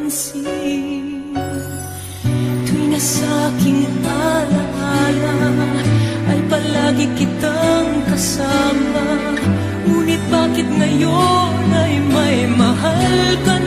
napapansin. Tuwing nasa aking alaala ay palagi kitang kasama. Ngunit bakit ngayon ay may mahal ka